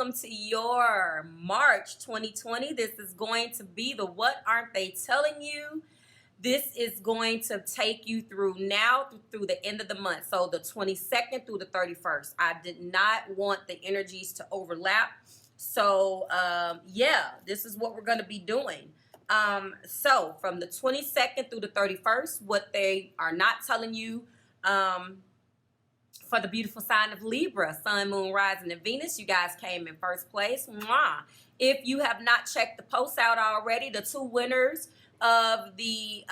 welcome to your March 2020. This is going to be the What Aren't They Telling You? This is going to take you through now through the end of the month. So the 22nd through the 31st. I did not want the energies to overlap. So yeah, this is what we're going to be doing. So from the 22nd through the 31st, what they are not telling you, for the beautiful sign of Libra, Sun, Moon, Rising, and Venus, you guys came in first place. Mwah. If you have not checked the posts out already, the two winners of the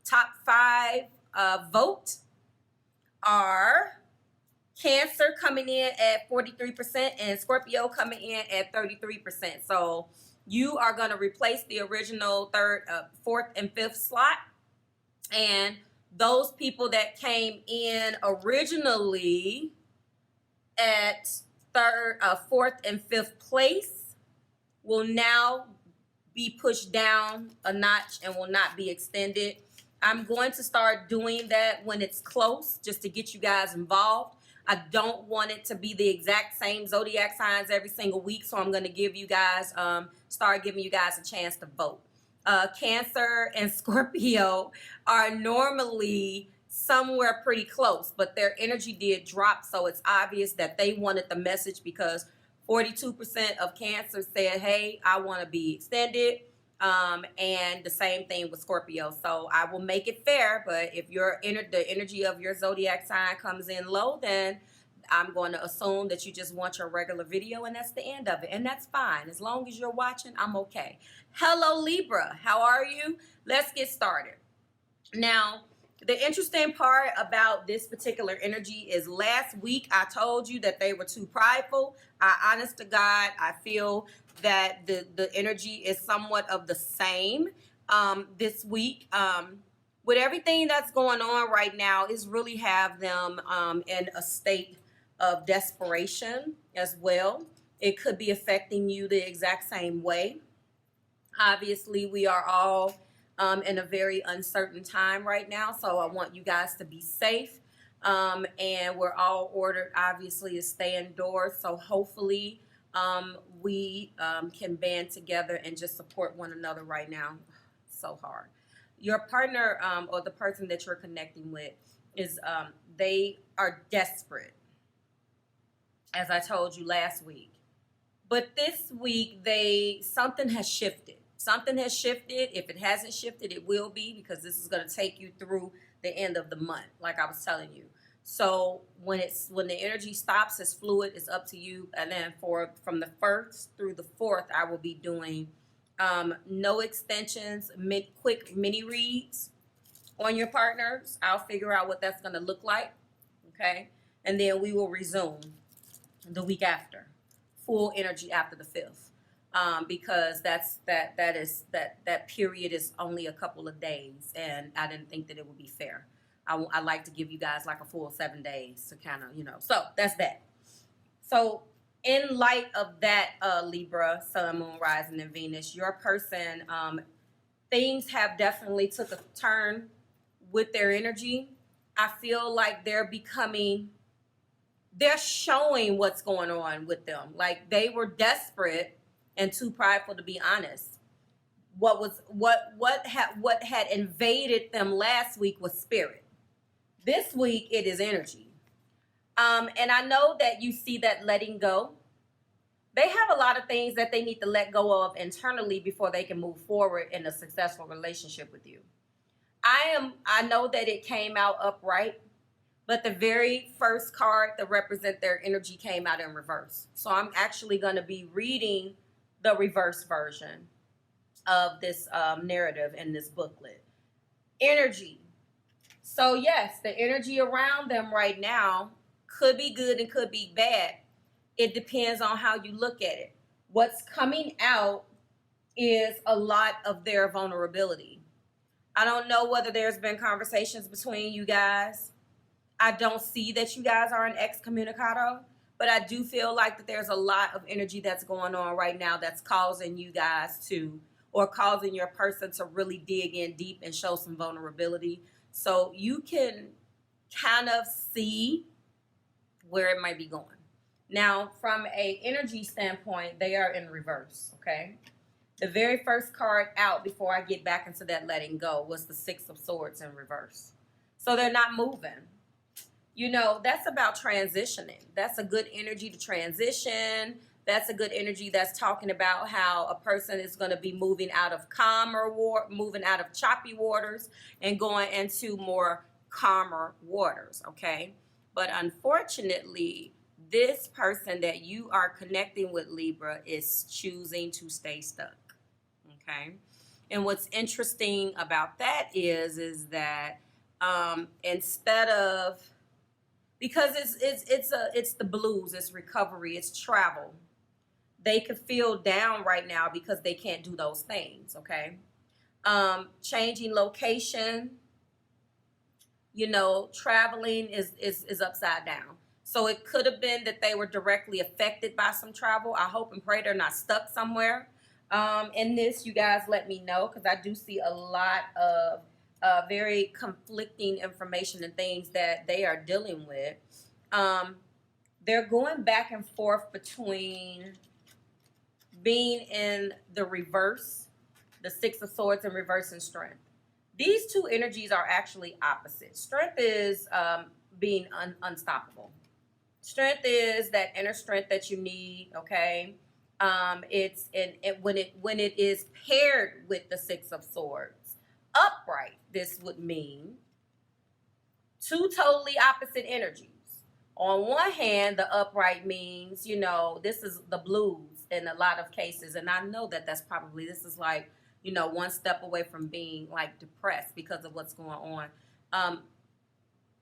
top 5 vote are Cancer coming in at 43% and Scorpio coming in at 33%. So you are going to replace the original 3rd, 4th, and 5th slot. And those people that came in originally at 3rd, 4th, and 5th place will now be pushed down a notch and will not be extended. I'm going to start doing that when it's close, just to get you guys involved. I don't want it to be the exact same zodiac signs every single week, so I'm going to give you guys, start giving you guys a chance to vote. Cancer and Scorpio are normally somewhere pretty close, but their energy did drop, so it's obvious that they wanted the message, because 42% of Cancer said, hey, I want to be extended, and the same thing with Scorpio. So I will make it fair, but if the energy of your zodiac sign comes in low, then I'm going to assume that you just want your regular video, and that's the end of it. And that's fine. As long as you're watching, I'm okay. Hello, Libra. How are you? Let's get started. Now, the interesting part about this particular energy is last week I told you that they were too prideful. Honest to God, I feel that the energy is somewhat of the same this week. With everything that's going on right now, is really have them in a state of desperation as well. It could be affecting you the exact same way. Obviously, we are all in a very uncertain time right now, so I want you guys to be safe. And we're all ordered, obviously, to stay indoors. So hopefully we can band together and just support one another right now. So hard. Your partner or the person that you're connecting with is they are desperate, as I told you last week. But this week, something has shifted. Something has shifted. If it hasn't shifted, it will be, because this is going to take you through the end of the month, like I was telling you. So when the energy stops, it's fluid. It's up to you. And then from the 1st through the 4th, I will be doing no extensions, quick mini reads on your partners. I'll figure out what that's going to look like. Okay, and then we will resume the week after, full energy after the 5th. Because that period is only a couple of days, and I didn't think that it would be fair. I like to give you guys like a full 7 days to kind of, so that's that. So in light of that, Libra, Sun, Moon, Rising, and Venus, your person, things have definitely took a turn with their energy. I feel like they're showing what's going on with them. Like, they were desperate and too prideful to be honest. What had invaded them last week was spirit. This week it is energy. And I know that you see that letting go. They have a lot of things that they need to let go of internally before they can move forward in a successful relationship with you. I know that it came out upright, but the very first card to represent their energy came out in reverse. So I'm actually going to be reading the reverse version of this narrative in this booklet. Energy. So yes, the energy around them right now could be good and could be bad. It depends on how you look at it. What's coming out is a lot of their vulnerability. I don't know whether there's been conversations between you guys. I don't see that you guys are an excommunicado. But I do feel like that there's a lot of energy that's going on right now that's causing you guys to, or causing your person to really dig in deep and show some vulnerability. So you can kind of see where it might be going. Now, from a energy standpoint, they are in reverse, okay? The very first card out before I get back into that letting go was the Six of Swords in reverse. So they're not moving. You know, that's about transitioning. That's a good energy to transition. That's a good energy that's talking about how a person is going to be moving out of moving out of choppy waters and going into more calmer waters, okay? But unfortunately, this person that you are connecting with, Libra, is choosing to stay stuck, okay? And what's interesting about that is that instead of, because it's the blues, it's recovery, it's travel. They could feel down right now because they can't do those things, okay? Changing location, you know, traveling is upside down. So it could have been that they were directly affected by some travel. I hope and pray they're not stuck somewhere. In this, you guys let me know, because I do see a lot of very conflicting information and things that they are dealing with. They're going back and forth between being in the reverse, the Six of Swords in reverse, and strength. These two energies are actually opposite. Strength is being unstoppable. Strength is that inner strength that you need, okay? It's when it is paired with the Six of Swords upright, this would mean two totally opposite energies. On one hand, the upright means, you know, this is the blues in a lot of cases, and I know that this is like, you know, one step away from being like depressed because of what's going on.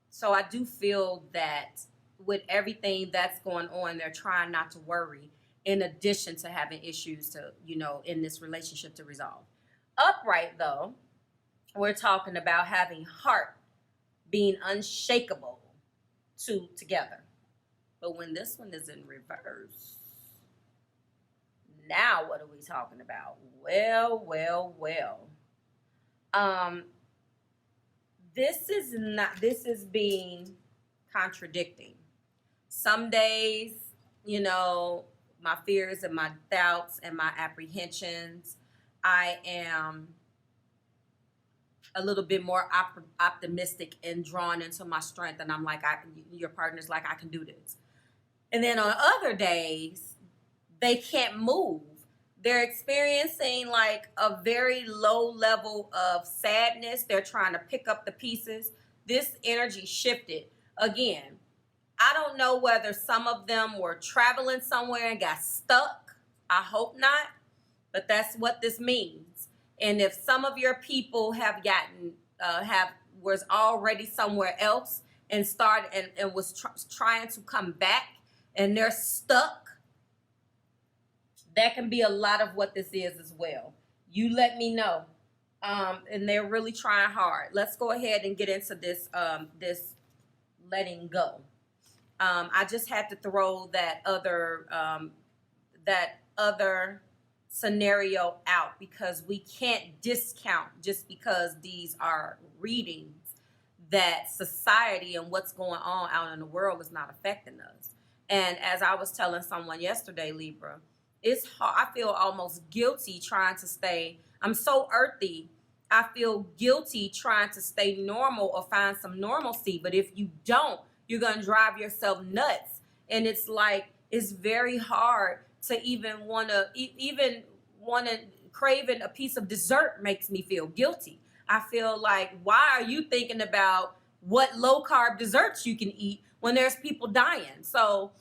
So I do feel that with everything that's going on, they're trying not to worry, in addition to having issues to, you know, in this relationship to resolve. Upright, though, we're talking about having heart, being unshakable, two together. But when this one is in reverse, now what are we talking about? Well. This is being contradicting. Some days, you know, my fears and my doubts and my apprehensions, I am a little bit more optimistic and drawn into my strength, and I'm like, your partner's like, I can do this. And then on other days, they can't move. They're experiencing like a very low level of sadness. They're trying to pick up the pieces. This energy shifted again. I don't know whether some of them were traveling somewhere and got stuck. I hope not, but that's what this means. And if some of your people have gotten, was already somewhere else and started and was trying to come back and they're stuck, that can be a lot of what this is as well. You let me know. And they're really trying hard. Let's go ahead and get into this, this letting go. I just had to throw that other scenario out because we can't discount, just because these are readings, that society and what's going on out in the world is not affecting us. And as I was telling someone yesterday, Libra, it's hard. I feel almost guilty trying to stay. I'm so earthy. I feel guilty trying to stay normal or find some normalcy. But if you don't, you're going to drive yourself nuts. And it's like, it's very hard to even want to craving a piece of dessert makes me feel guilty. I feel like, why are you thinking about what low carb desserts you can eat when there's people dying? So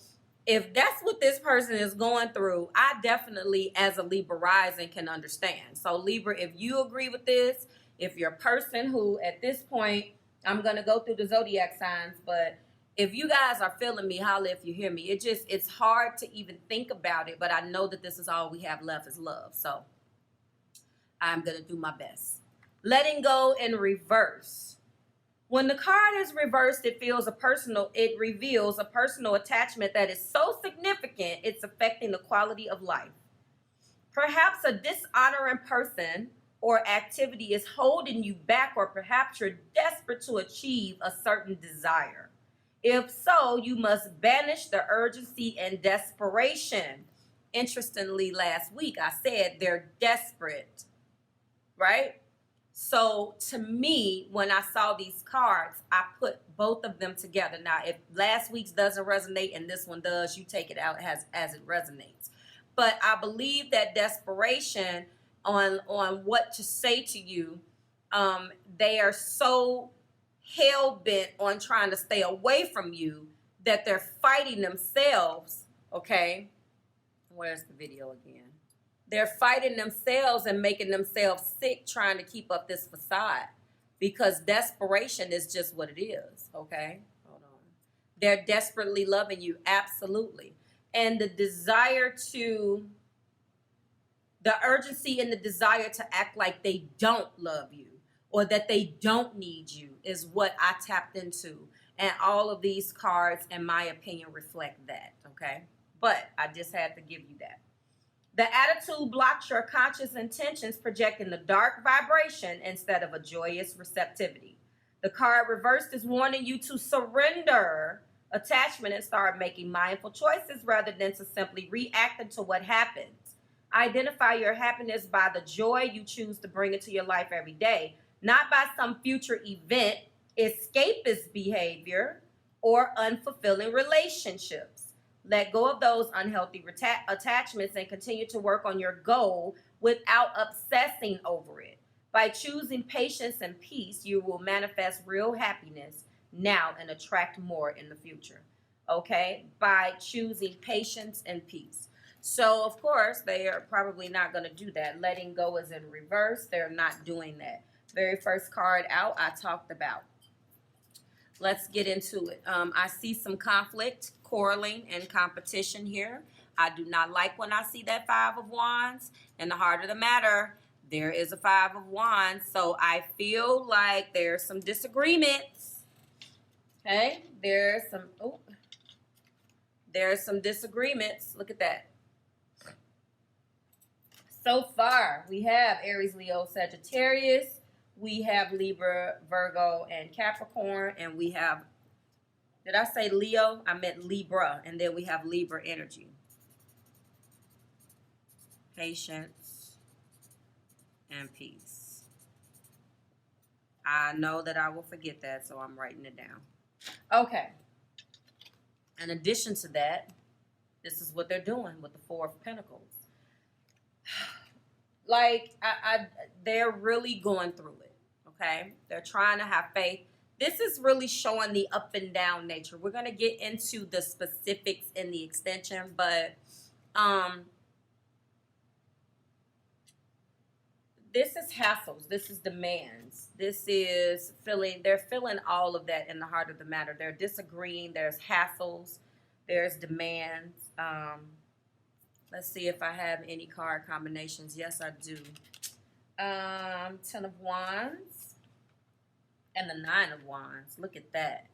if that's what this person is going through, I definitely, as a Libra rising, can understand. So Libra, if you agree with this, if you're a person who at this point, I'm going to go through the zodiac signs, but if you guys are feeling me, holla if you hear me. It's hard to even think about it, but I know that this is all we have left is love. So I'm going to do my best. Letting go in reverse. When the card is reversed, it reveals a personal attachment that is so significant, it's affecting the quality of life. Perhaps a dishonoring person or activity is holding you back, or perhaps you're desperate to achieve a certain desire. If so, you must banish the urgency and desperation. Interestingly, last week I said they're desperate, right? So to me, when I saw these cards, I put both of them together. Now, if last week's doesn't resonate and this one does, you take it out as it resonates. But I believe that desperation on what to say to you, they are so hell-bent on trying to stay away from you that they're fighting themselves, okay? Where's the video again? They're fighting themselves and making themselves sick trying to keep up this facade because desperation is just what it is, okay? Hold on. They're desperately loving you, absolutely. And the urgency and the desire to act like they don't love you or that they don't need you is what I tapped into. And all of these cards, in my opinion, reflect that, okay? But I just had to give you that. The attitude blocks your conscious intentions, projecting the dark vibration instead of a joyous receptivity. The card reversed is warning you to surrender attachment and start making mindful choices rather than to simply reacting to what happens. Identify your happiness by the joy you choose to bring into your life every day, not by some future event, escapist behavior, or unfulfilling relationships. Let go of those unhealthy attachments and continue to work on your goal without obsessing over it. By choosing patience and peace, you will manifest real happiness now and attract more in the future. Okay? By choosing patience and peace. So, of course, they are probably not going to do that. Letting go is in reverse. They're not doing that. Very first card out, I talked about. Let's get into it. I see some conflict, quarreling, and competition here. I do not like when I see that Five of Wands. In the heart of the matter, there is a Five of Wands. So I feel like there's some disagreements. Okay? There's some disagreements. Look at that. So far, we have Aries, Leo, Sagittarius. We have Libra, Virgo, and Capricorn. And we have, did I say Leo? I meant Libra. And then we have Libra energy. Patience and peace. I know that I will forget that, so I'm writing it down. Okay. In addition to that, this is what they're doing with the Four of Pentacles. Like, they're really going through it. Okay, they're trying to have faith. This is really showing the up and down nature. We're going to get into the specifics in the extension, but this is hassles. This is demands. This is feeling, they're feeling all of that in the heart of the matter. They're disagreeing. There's hassles. There's demands. Let's see if I have any card combinations. Yes, I do. 10 of Wands. And the 9 of Wands. Look at that.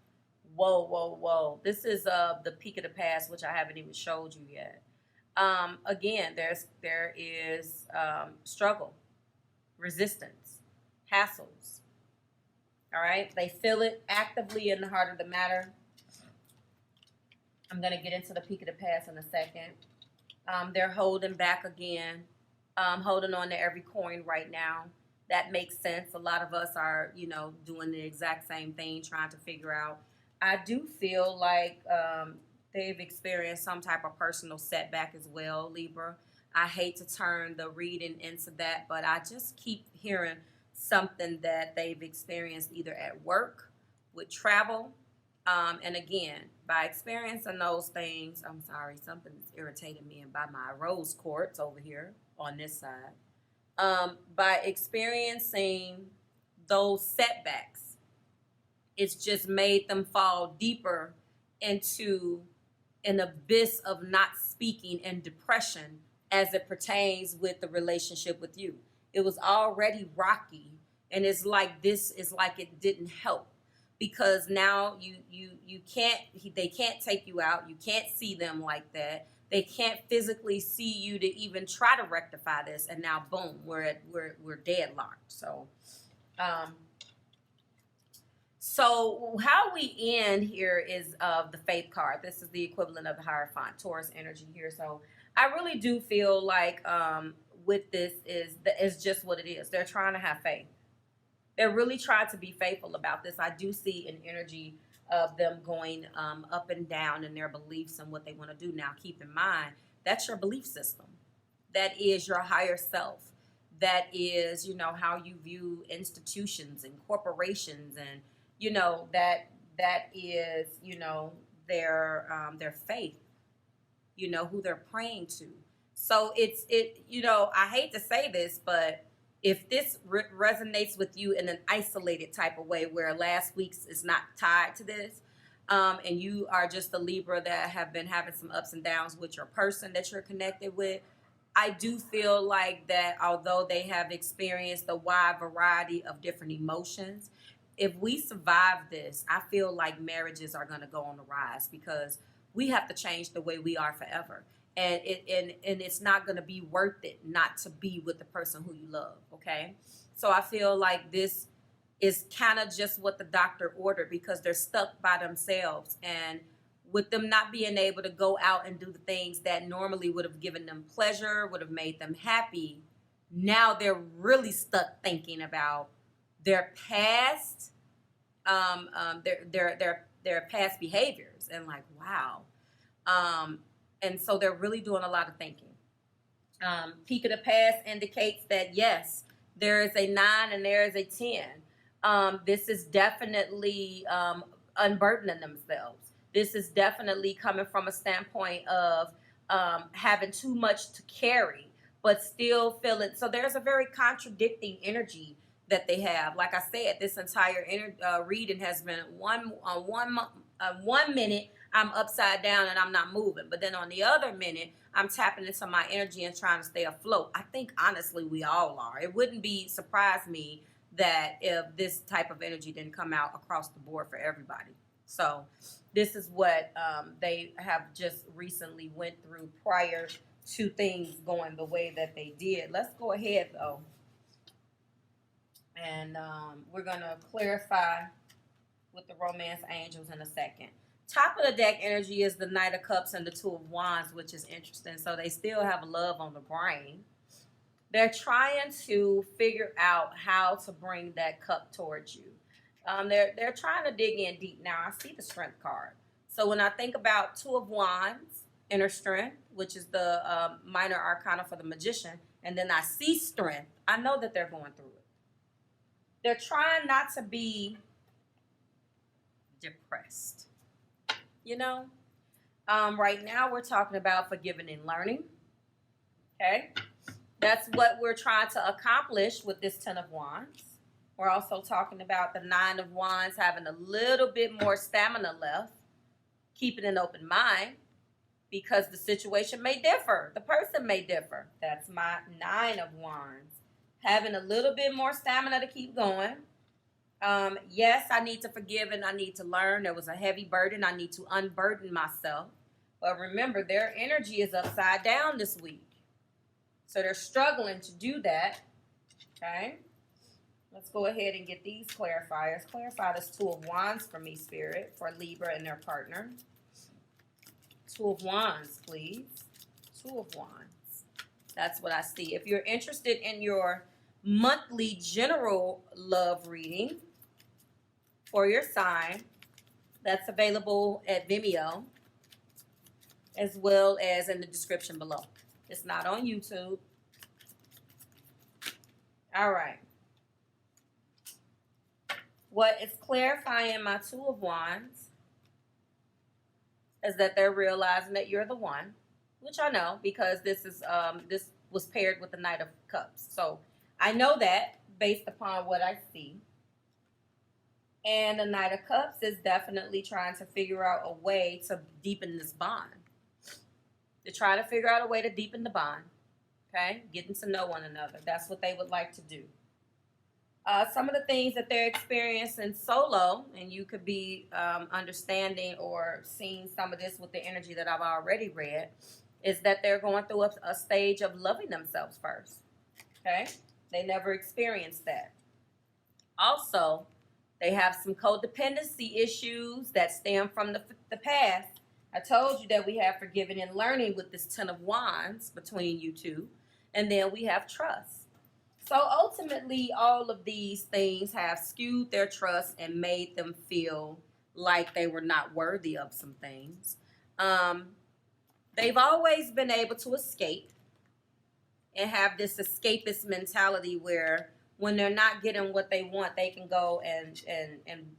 Whoa, whoa, whoa. This is the peak of the past, which I haven't even showed you yet. Again, there is struggle, resistance, hassles. All right? They feel it actively in the heart of the matter. I'm going to get into the peak of the past in a second. They're holding back again, holding on to every coin right now. That makes sense. A lot of us are, you know, doing the exact same thing, trying to figure out. I do feel like they've experienced some type of personal setback as well, Libra. I hate to turn the reading into that, but I just keep hearing something that they've experienced either at work, with travel, and again, by experiencing those things, I'm sorry, something's irritating me by my rose quartz over here on this side. By experiencing those setbacks, it's just made them fall deeper into an abyss of not speaking and depression as it pertains with the relationship with you. It was already rocky, and it's like this is like it didn't help because now you can't, they can't take you out. You can't see them like that. They can't physically see you to even try to rectify this, and now boom, we're deadlocked. So So how we end here is the Faith card. This is the equivalent of the Hierophant, Taurus energy here. So I really do feel like with this is just what it is. They're trying to have faith. They're really trying to be faithful about this. I do see an energy of them going up and down in their beliefs and what they want to do. Now, keep in mind, that's your belief system. That is your higher self. That is, how you view institutions and corporations, and, that is, their faith, who they're praying to. So I hate to say this, but if this resonates with you in an isolated type of way where last week's is not tied to this, and you are just a Libra that have been having some ups and downs with your person that you're connected with, I do feel like that although they have experienced a wide variety of different emotions, if we survive this, I feel like marriages are going to go on the rise because we have to change the way we are forever. And it's not going to be worth it not to be with the person who you love, okay? So I feel like this is kind of just what the doctor ordered because they're stuck by themselves. And with them not being able to go out and do the things that normally would have given them pleasure, would have made them happy, now they're really stuck thinking about their past, their past behaviors, and like, wow. And so they're really doing a lot of thinking. Peak of the past indicates that, yes, there is a 9 and there is a 10. This is definitely unburdening themselves. This is definitely coming from a standpoint of having too much to carry, but still feeling. So there's a very contradicting energy that they have. Like I said, this entire reading has been one minute I'm upside down and I'm not moving, but then on the other minute I'm tapping into my energy and trying to stay afloat. I think honestly we all are. It wouldn't surprise me that if this type of energy didn't come out across the board for everybody. So this is what they have just recently went through prior to things going the way that they did. Let's go ahead though, and we're gonna clarify with the romance angels in a second. Top of the deck energy is the Knight of Cups and the Two of Wands, which is interesting. So they still have love on the brain. They're trying to figure out how to bring that cup towards you. They're trying to dig in deep. Now, I see the Strength card. So when I think about Two of Wands, inner strength, which is the minor arcana for the magician, and then I see strength, I know that they're going through it. They're trying not to be depressed. Right now we're talking about forgiving and learning. Okay, that's what we're trying to accomplish with this 10 of Wands. We're also talking about the 9 of Wands having a little bit more stamina left, keeping an open mind because the situation may differ, the person may differ. That's my 9 of Wands, having a little bit more stamina to keep going. Yes, I need to forgive and I need to learn. There was a heavy burden. I need to unburden myself. But remember, their energy is upside down this week. So they're struggling to do that. Okay. Let's go ahead and get these clarifiers. Clarify this 2 of Wands for me, Spirit, for Libra and their partner. 2 of Wands, please. 2 of Wands. That's what I see. If you're interested in your monthly general love reading for your sign, that's available at Vimeo as well as in the description below. It's not on YouTube. All right. What is clarifying my 2 of Wands is that they're realizing that you're the one, which I know because this was paired with the Knight of Cups. So I know that based upon what I see. And the Knight of Cups is definitely trying to figure out a way to deepen this bond. They're trying to figure out a way to deepen the bond. Okay? Getting to know one another. That's what they would like to do. Some of the things that they're experiencing solo, and you could be understanding or seeing some of this with the energy that I've already read, is that they're going through a stage of loving themselves first. Okay? They never experienced that. Also, They have some codependency issues that stem from the past. I told you that we have forgiving and learning with this Ten of Wands between you two. And then we have trust. So ultimately, all of these things have skewed their trust and made them feel like they were not worthy of some things. They've always been able to escape and have this escapist mentality where when they're not getting what they want, they can go and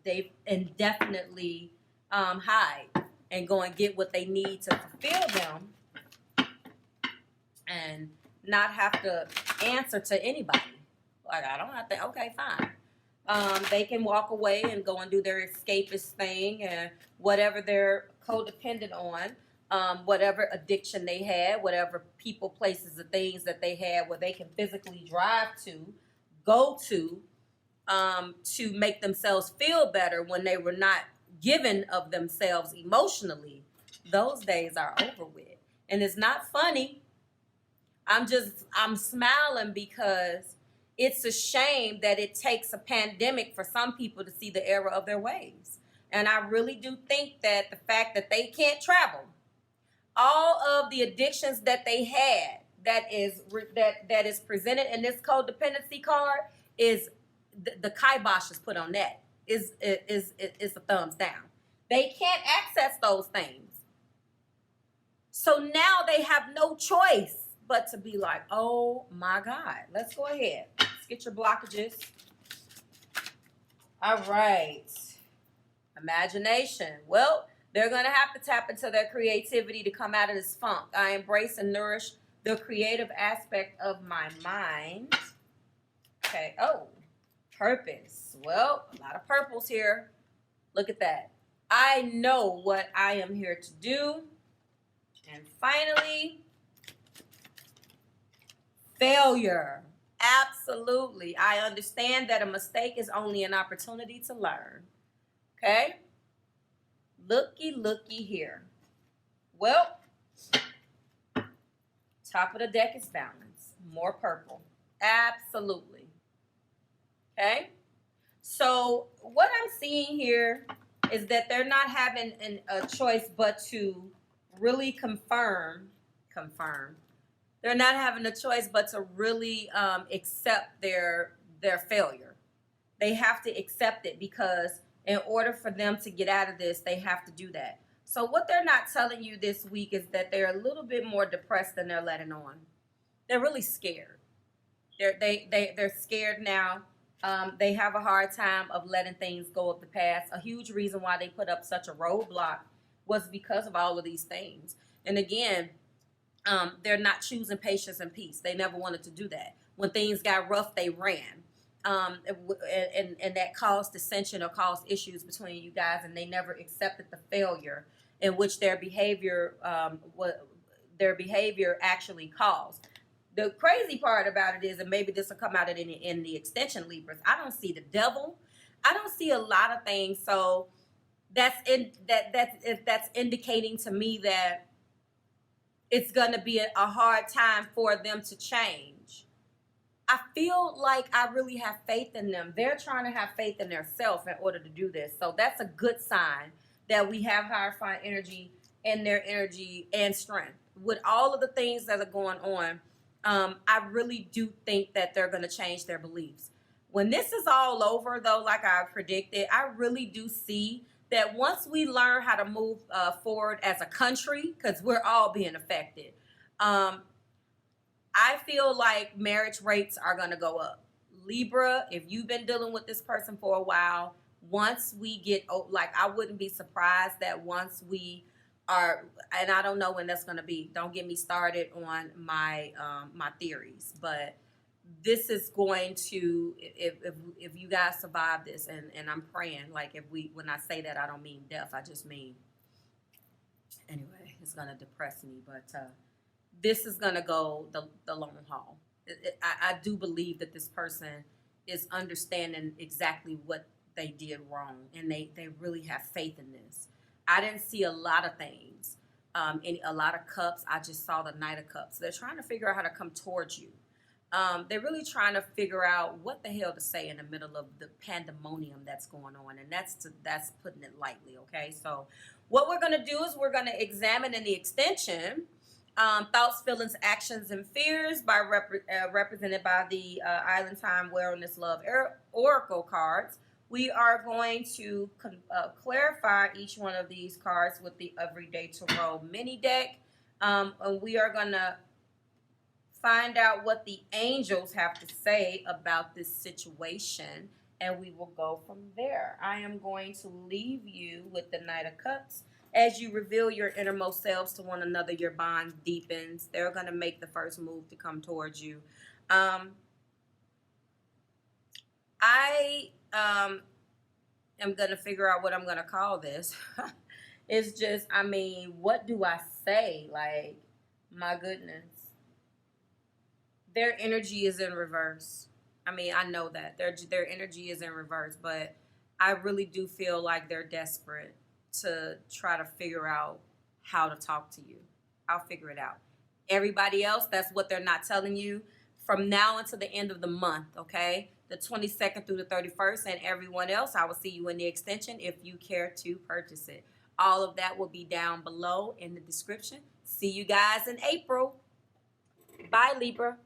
they indefinitely hide and go and get what they need to fulfill them and not have to answer to anybody. Like, I don't have to, okay, fine. They can walk away and go and do their escapist thing and whatever they're codependent on, whatever addiction they had, whatever people, places, or things that they had where they can physically drive to, go to make themselves feel better when they were not given of themselves emotionally. Those days are over with. And it's not funny. I'm smiling because it's a shame that it takes a pandemic for some people to see the error of their ways. And I really do think that the fact that they can't travel, all of the addictions that they had that is presented in this codependency card is the kibosh is put on that. Is a thumbs down. They can't access those things. So now they have no choice but to be like, oh my God, let's go ahead. Let's get your blockages. All right. Imagination. Well, they're going to have to tap into their creativity to come out of this funk. I embrace and nourish the creative aspect of my mind. Okay. Oh, purpose. Well, a lot of purples here. Look at that. I know what I am here to do. And finally, failure. Absolutely. I understand that a mistake is only an opportunity to learn. Okay? Looky here. Well, top of the deck is balance. More purple. Absolutely. Okay? So what I'm seeing here is that they're not having a choice but to really confirm. They're not having a choice but to really accept their failure. They have to accept it because in order for them to get out of this, they have to do that. So what they're not telling you this week is that they're a little bit more depressed than they're letting on. They're really scared. They're scared now. They have a hard time of letting things go of the past. A huge reason why they put up such a roadblock was because of all of these things. And again, they're not choosing patience and peace. They never wanted to do that. When things got rough, they ran. And that caused dissension or caused issues between you guys, and they never accepted the failure in which their behavior actually caused. The crazy part about it is, and maybe this will come out in the extension, Libras, I don't see the devil. I don't see a lot of things. So that's indicating to me that it's going to be a hard time for them to change. I feel like I really have faith in them. They're trying to have faith in themselves in order to do this. So that's a good sign that we have hierophant energy and their energy and strength. With all of the things that are going on, I really do think that they're going to change their beliefs. When this is all over, though, like I predicted, I really do see that once we learn how to move forward as a country, because we're all being affected, I feel like marriage rates are going to go up. Libra, if you've been dealing with this person for a while, once we get, like, I wouldn't be surprised that once we are, and I don't know when that's going to be. Don't get me started on my my theories, but this is going to, if you guys survive this, and I'm praying, like, when I say that, I don't mean death, I just mean, anyway, it's going to depress me, but this is going to go the long haul. I do believe that this person is understanding exactly what they did wrong, and they really have faith in this. I didn't see a lot of things, a lot of cups. I just saw the Knight of Cups. They're trying to figure out how to come towards you. They're really trying to figure out what the hell to say in the middle of the pandemonium that's going on, and that's putting it lightly. Okay, so what we're gonna do is we're gonna examine in the extension thoughts, feelings, actions, and fears by represented by the Island Time Wellness Love Oracle cards. We are going to clarify each one of these cards with the Everyday Tarot mini deck. And we are going to find out what the angels have to say about this situation, and we will go from there. I am going to leave you with the Knight of Cups. As you reveal your innermost selves to one another, your bond deepens. They're going to make the first move to come towards you. I am going to figure out what I'm going to call this. It's just, I mean, what do I say? Like, my goodness. Their energy is in reverse. I mean, I know that. Their energy is in reverse, but I really do feel like they're desperate to try to figure out how to talk to you. I'll figure it out. Everybody else, that's what they're not telling you. From now until the end of the month, okay? The 22nd through the 31st, and everyone else, I will see you in the extension if you care to purchase it. All of that will be down below in the description. See you guys in April. Bye, Libra.